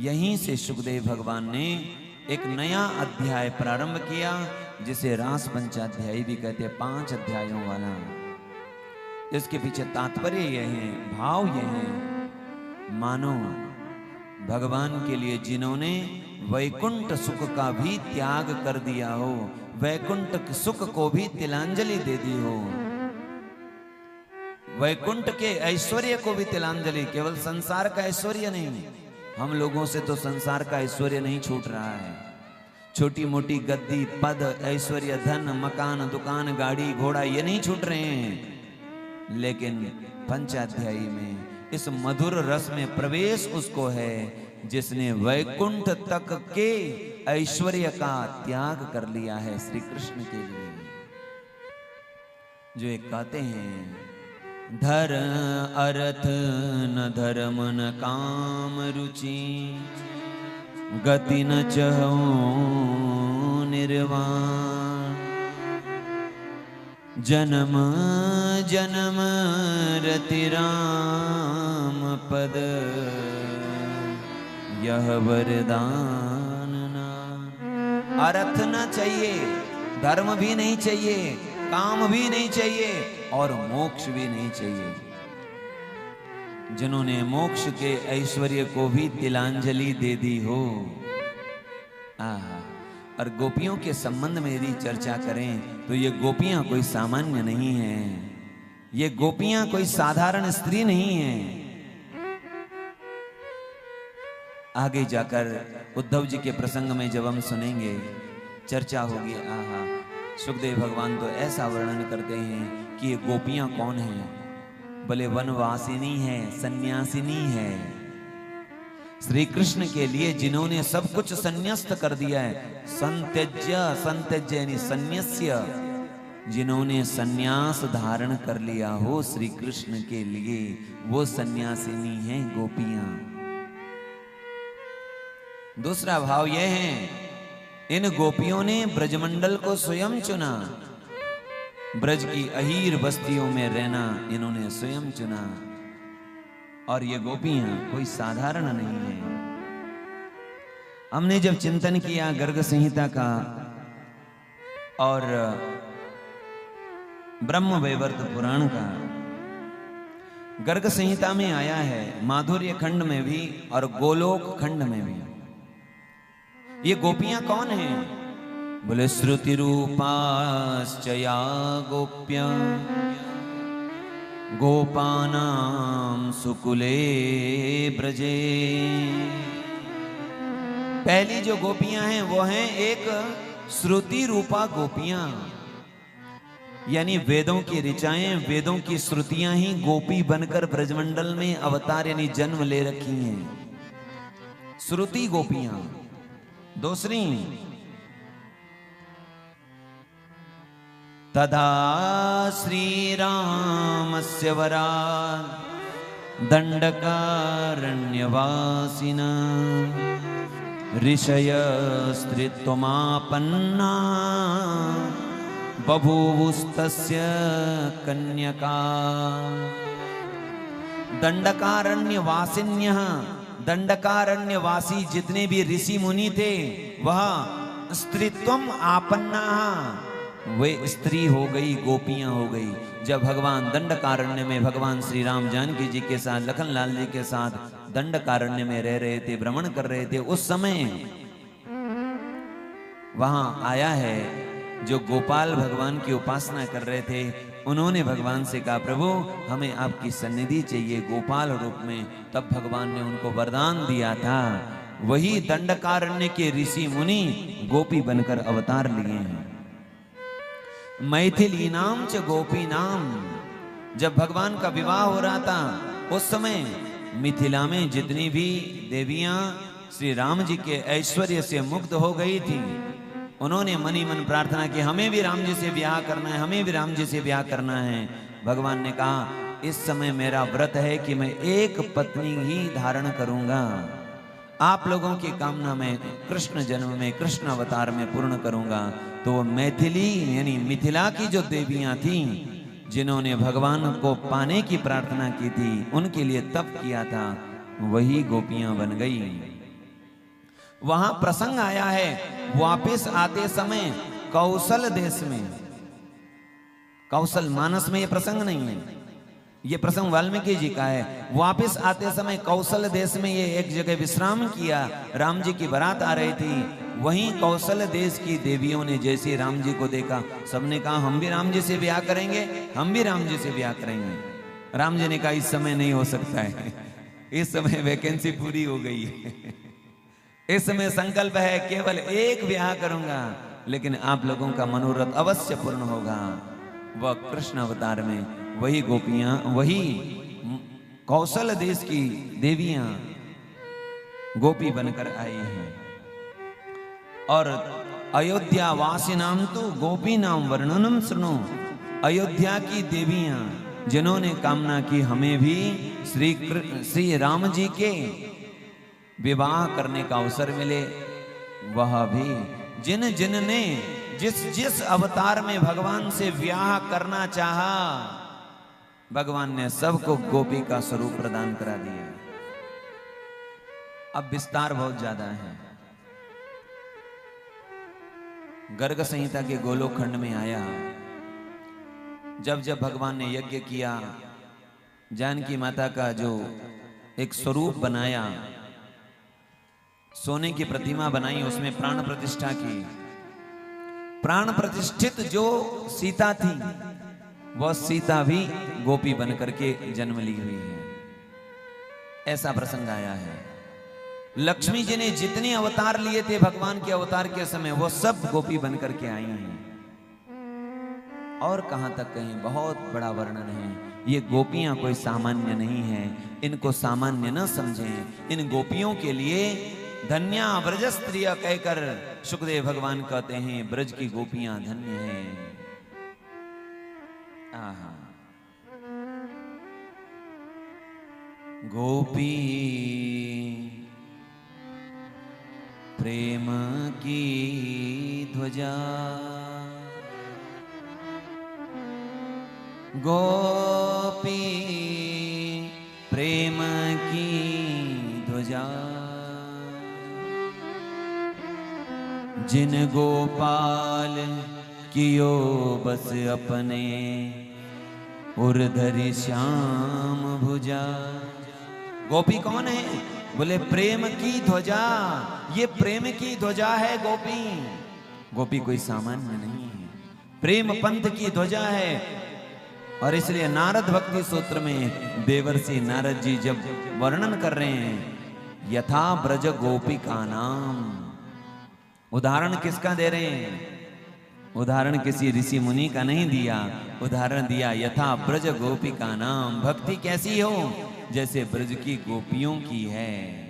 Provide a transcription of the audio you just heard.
यहीं से सुखदेव भगवान ने एक नया अध्याय प्रारंभ किया, जिसे रास पंचाध्यायी भी कहते हैं, 5 अध्यायों वाला। इसके पीछे तात्पर्य यह है, भाव यह है, मानो भगवान के लिए जिन्होंने वैकुंठ सुख का भी त्याग कर दिया हो, वैकुंठ सुख को भी तिलांजलि दे दी हो, वैकुंठ के ऐश्वर्य को भी तिलांजलि, केवल संसार का ऐश्वर्य नहीं, हम लोगों से तो संसार का ऐश्वर्य नहीं छूट रहा है। छोटी मोटी गद्दी, पद, ऐश्वर्य, धन, मकान, दुकान, गाड़ी, घोड़ा, ये नहीं छूट रहे हैं, लेकिन पंचाध्यायी में इस मधुर रस में प्रवेश उसको है जिसने वैकुंठ तक के ऐश्वर्य का त्याग कर लिया है श्री कृष्ण के लिए। जो एक कहते हैं, धर अर्थ न धर्म न काम रुचि, गति न चहु निर्वाण, जन्म जन्म रति राम पद, यह वरदान ना। अर्थ न चाहिए, धर्म भी नहीं चाहिए, काम भी नहीं चाहिए और मोक्ष भी नहीं चाहिए। जिन्होंने मोक्ष के ऐश्वर्य को भी तिलांजलि दे दी हो। और गोपियों के संबंध में यदि चर्चा करें तो ये गोपियां कोई सामान्य नहीं है, ये गोपियां कोई साधारण स्त्री नहीं है। आगे जाकर उद्धव जी के प्रसंग में जब हम सुनेंगे, चर्चा होगी, आहा, सुखदेव भगवान तो ऐसा वर्णन करते हैं कि ये गोपियां कौन हैं, भले वनवासिनी है, सन्यासिनी है, श्री कृष्ण के लिए जिन्होंने सब कुछ संन्यस्त कर दिया है, संत्यज्य यानी संन्यस्य, जिन्होंने सन्यास धारण कर लिया हो श्री कृष्ण के लिए, वो सन्यासिनी हैं गोपियां। दूसरा भाव यह है, इन गोपियों ने ब्रजमंडल को स्वयं चुना, ब्रज की अहीर बस्तियों में रहना इन्होंने स्वयं चुना। और ये गोपियां कोई साधारण नहीं है। हमने जब चिंतन किया गर्ग संहिता का और ब्रह्म वैवर्त पुराण का, गर्ग संहिता में आया है, माधुर्य खंड में भी और गोलोक खंड में भी। ये गोपियां कौन हैं? बोले श्रुति रूपाश्चया गोप्य गोपानां सुकुले ब्रजे। पहली जो गोपियां हैं वो हैं एक श्रुति रूपा गोपियां, यानी वेदों की ऋचाएं, वेदों की श्रुतियां ही गोपी बनकर ब्रजमंडल में अवतार यानी जन्म ले रखी हैं, श्रुति गोपियां। दूसरी, तदा श्री रामस्य वरात् दंडकारण्यवासिना ऋषयस्त्रित्वमापन्ना बभूवुस्तस्य कन्यका। दंडकारण्यवासिन्यः, दंडकारण्यवासी जितने भी ऋषि मुनि थे वह स्त्रीत्वम आपन्ना, वे स्त्री हो गई, गोपियां हो गई। जब भगवान दंडकारण्य में भगवान श्री राम जानकी जी के साथ, लखनलाल जी के साथ दंडकारण्य में रह रहे थे, भ्रमण कर रहे थे, उस समय वहां आया है जो गोपाल भगवान की उपासना कर रहे थे, उन्होंने भगवान से कहा, प्रभु हमें आपकी सन्निधि चाहिए गोपाल रूप में। तब भगवान ने उनको वरदान दिया था। वही दंडकारण्य के ऋषि मुनि गोपी बनकर अवतार लिए हैं। मैथिली नाम च गोपी नाम। जब भगवान का विवाह हो रहा था उस समय मिथिला में जितनी भी देवियां श्री राम जी के ऐश्वर्य से मुग्ध हो गई थी, उन्होंने मनी मन प्रार्थना की, हमें भी राम जी से ब्याह करना है, हमें भी राम जी से ब्याह करना है। भगवान ने कहा, इस समय मेरा व्रत है कि मैं एक पत्नी ही धारण करूंगा, आप लोगों की कामना में कृष्ण जन्म में, कृष्ण अवतार में पूर्ण करूंगा। तो मैथिली यानी मिथिला की जो देवियां थीं, जिन्होंने भगवान को पाने की प्रार्थना की थी, उनके लिए तप किया था, वही गोपियां बन गई। वहां प्रसंग आया है वापिस आते समय कौशल देश में, कौशल मानस में ये प्रसंग नहीं है, ये प्रसंग वाल्मीकि जी का है। वापिस आते समय कौशल देश में ये एक जगह विश्राम किया। राम जी की बारात आ रही थी, वहीं कौशल देश की देवियों ने जैसे राम जी को देखा, सबने कहा हम भी राम जी से ब्याह करेंगे, हम भी राम जी से ब्याह करेंगे। राम जी ने कहा इस समय नहीं हो सकता है, इस समय वैकेंसी पूरी हो गई है, इस समय संकल्प है केवल एक ब्याह करूंगा, लेकिन आप लोगों का मनोरथ अवश्य पूर्ण होगा। वह कृष्ण अवतार में वही गोपियां, वही कौशल देश की देवियां गोपी बनकर आई हैं। और अयोध्या वासी नाम तो गोपी नाम वर्णनम सुनो। अयोध्या की देवियां जिन्होंने कामना की हमें भी श्री राम जी के विवाह करने का अवसर मिले, वह भी जिन जिन ने जिस जिस अवतार में भगवान से विवाह करना चाहा, भगवान ने सबको गोपी का स्वरूप प्रदान करा दिया। अब विस्तार बहुत ज्यादा है। गर्ग संहिता के गोलोक खंड में आया, जब जब भगवान ने यज्ञ किया, जानकी माता का जो एक स्वरूप बनाया, सोने की प्रतिमा बनाई, उसमें प्राण प्रतिष्ठा की। प्राण प्रतिष्ठित जो सीता थी, वह सीता भी गोपी बनकर के जन्म ली हुई है। ऐसा प्रसंग आया है। लक्ष्मी जी ने जितने अवतार लिए थे भगवान के अवतार के समय, वो सब गोपी बनकर के आई हैं। और कहां तक कहें, बहुत बड़ा वर्णन है। ये गोपियां कोई सामान्य नहीं है, इनको सामान्य न समझें। इन गोपियों के लिए धन्या ब्रज स्त्रिय कहकर सुखदेव भगवान कहते हैं, ब्रज की गोपियां धन्य हैं। आहा, गोपी प्रेम की ध्वजा, गोपी प्रेम की ध्वजा, जिन गोपाल कियो बस अपने, उर्धरि श्याम भुजा। गोपी कौन है? बोले प्रेम की ध्वजा। ये प्रेम की ध्वजा है गोपी। गोपी कोई सामान्य नहीं है, प्रेम पंथ की ध्वजा है। और इसलिए नारद भक्ति सूत्र में देवर्षि नारद जी जब वर्णन कर रहे हैं, यथा ब्रज गोपी का नाम, उदाहरण किसका दे रहे हैं? उदाहरण किसी ऋषि मुनि का नहीं दिया, उदाहरण दिया यथा ब्रज गोपी का नाम। भक्ति कैसी हो? जैसे ब्रज की गोपियों की है।